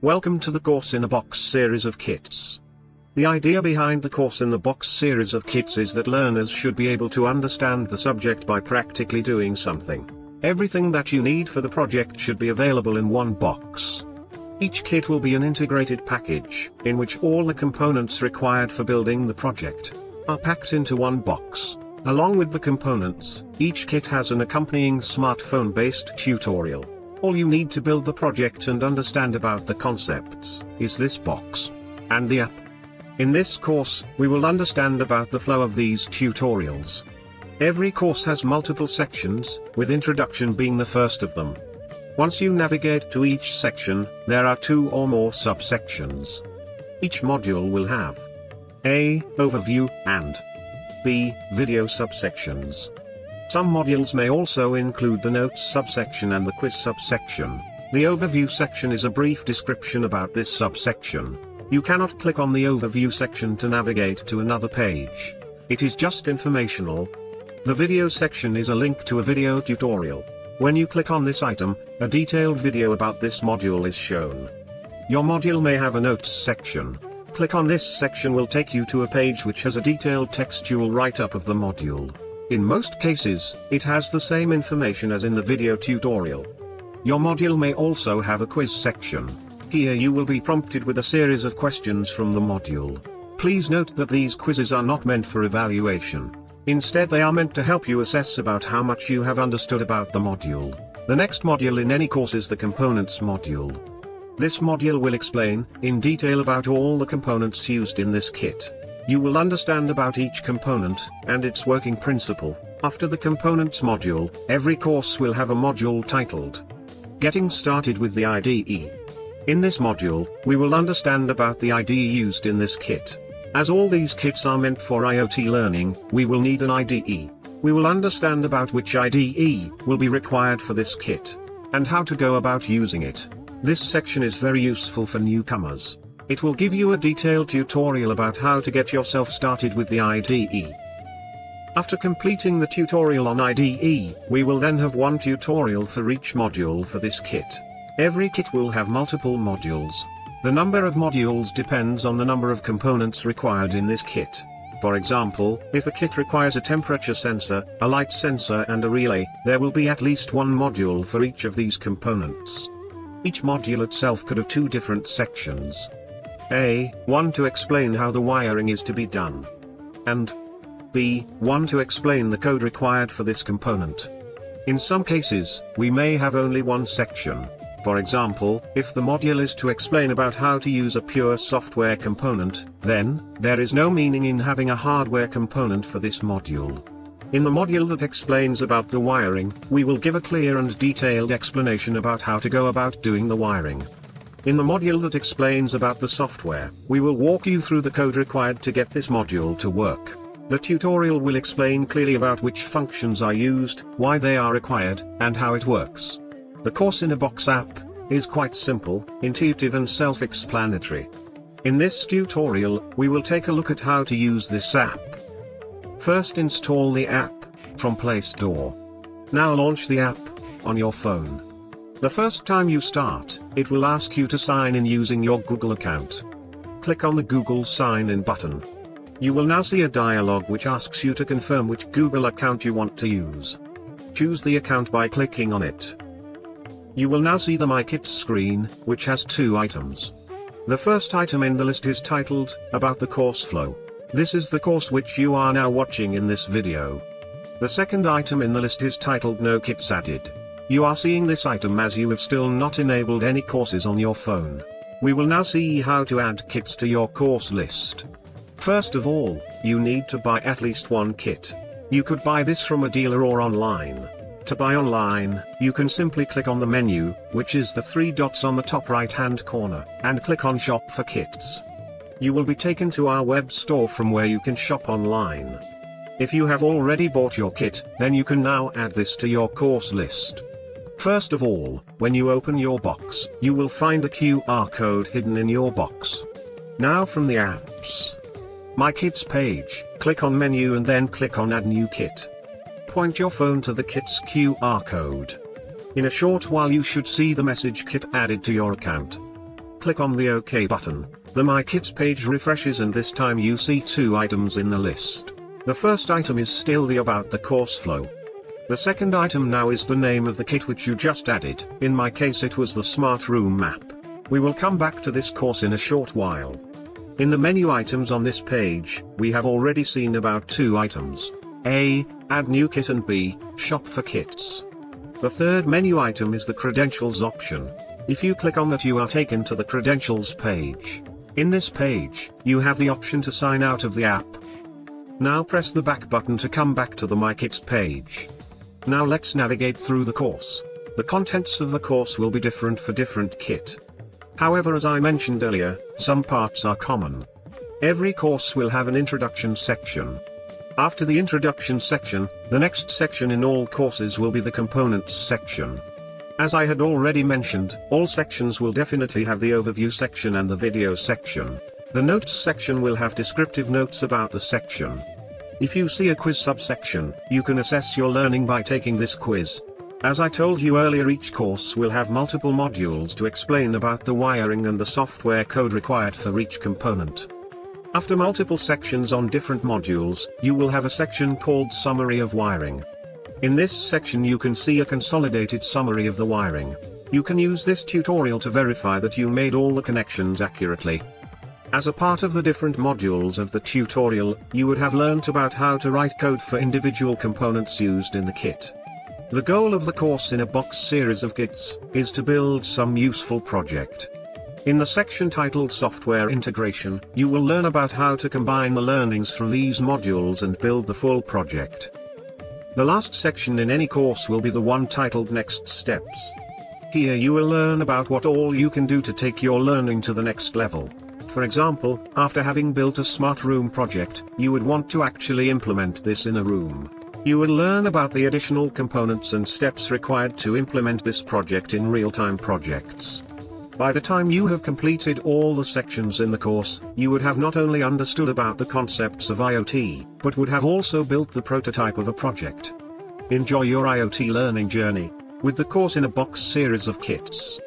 Welcome to the Course in a Box series of kits. The idea behind the Course in the Box series of kits is that learners should be able to understand the subject by practically doing something. Everything that you need for the project should be available in one box. Each kit will be an integrated package, in which all the components required for building the project are packed into one box. Along with the components, each kit has an accompanying smartphone-based tutorial. All you need to build the project and understand about the concepts is this box and the app. In this course, we will understand about the flow of these tutorials. Every course has multiple sections, with introduction being the first of them. Once you navigate to each section, there are 2 or more subsections. Each module will have A. Overview and B. Video subsections. Some modules may also include the Notes subsection and the Quiz subsection. The Overview section is a brief description about this subsection. You cannot click on the Overview section to navigate to another page. It is just informational. The Video section is a link to a video tutorial. When you click on this item, a detailed video about this module is shown. Your module may have a Notes section. Click on this section will take you to a page which has a detailed textual write-up of the module. In most cases, it has the same information as in the video tutorial. Your module may also have a quiz section. Here you will be prompted with a series of questions from the module. Please note that these quizzes are not meant for evaluation. Instead, they are meant to help you assess about how much you have understood about the module. The next module in any course is the Components module. This module will explain, in detail about all the components used in this kit. You will understand about each component, and its working principle. After the Components module, every course will have a module titled Getting Started with the IDE. In this module, we will understand about the IDE used in this kit. As all these kits are meant for IoT learning, we will need an IDE. We will understand about which IDE will be required for this kit, and how to go about using it. This section is very useful for newcomers. It will give you a detailed tutorial about how to get yourself started with the IDE. After completing the tutorial on IDE, we will then have one tutorial for each module for this kit. Every kit will have multiple modules. The number of modules depends on the number of components required in this kit. For example, if a kit requires a temperature sensor, a light sensor and a relay, there will be at least one module for each of these components. Each module itself could have 2 different sections. A. 1 to explain how the wiring is to be done. And B. 1 to explain the code required for this component. In some cases, we may have only one section. For example, if the module is to explain about how to use a pure software component, then there is no meaning in having a hardware component for this module. In the module that explains about the wiring, we will give a clear and detailed explanation about how to go about doing the wiring. In the module that explains about the software, we will walk you through the code required to get this module to work. The tutorial will explain clearly about which functions are used, why they are required, and how it works. The Course in a Box app is quite simple, intuitive and self-explanatory. In this tutorial, we will take a look at how to use this app. First, install the app from Play Store. Now launch the app on your phone. The first time you start, it will ask you to sign in using your Google account. Click on the Google Sign In button. You will now see a dialog which asks you to confirm which Google account you want to use. Choose the account by clicking on it. You will now see the My Kits screen, which has 2 items. The first item in the list is titled, About the Course Flow. This is the course which you are now watching in this video. The second item in the list is titled No Kits Added. You are seeing this item as you have still not enabled any courses on your phone. We will now see how to add kits to your course list. First of all, you need to buy at least one kit. You could buy this from a dealer or online. To buy online, you can simply click on the menu, which is the 3 dots on the top right-hand corner, and click on Shop for Kits. You will be taken to our web store from where you can shop online. If you have already bought your kit, then you can now add this to your course list. First of all, when you open your box, you will find a QR code hidden in your box. Now from the apps My Kits page, click on Menu and then click on Add New Kit. Point your phone to the kit's QR code. In a short while you should see the message Kit added to your account. Click on the OK button. The My Kits page refreshes and this time you see 2 items in the list. The first item is still the About the Course flow. The second item now is the name of the kit which you just added. In my case it was the Smart Room map. We will come back to this course in a short while. In the menu items on this page, we have already seen about 2 items. A. Add new kit, and B. Shop for kits. The third menu item is the Credentials option. If you click on that you are taken to the Credentials page. In this page, you have the option to sign out of the app. Now press the back button to come back to the My Kits page. Now let's navigate through the course. The contents of the course will be different for different kit. However, as I mentioned earlier, some parts are common. Every course will have an introduction section. After the introduction section, the next section in all courses will be the components section. As I had already mentioned, all sections will definitely have the overview section and the video section. The notes section will have descriptive notes about the section. If you see a quiz subsection, you can assess your learning by taking this quiz. As I told you earlier, each course will have multiple modules to explain about the wiring and the software code required for each component. After multiple sections on different modules, you will have a section called Summary of Wiring. In this section you can see a consolidated summary of the wiring. You can use this tutorial to verify that you made all the connections accurately. As a part of the different modules of the tutorial, you would have learnt about how to write code for individual components used in the kit. The goal of the course in a box series of kits is to build some useful project. In the section titled Software Integration, you will learn about how to combine the learnings from these modules and build the full project. The last section in any course will be the one titled Next Steps. Here you will learn about what all you can do to take your learning to the next level. For example, after having built a smart room project, you would want to actually implement this in a room. You will learn about the additional components and steps required to implement this project in real-time projects. By the time you have completed all the sections in the course, you would have not only understood about the concepts of IoT, but would have also built the prototype of a project. Enjoy your IoT learning journey with the Course in a Box series of kits.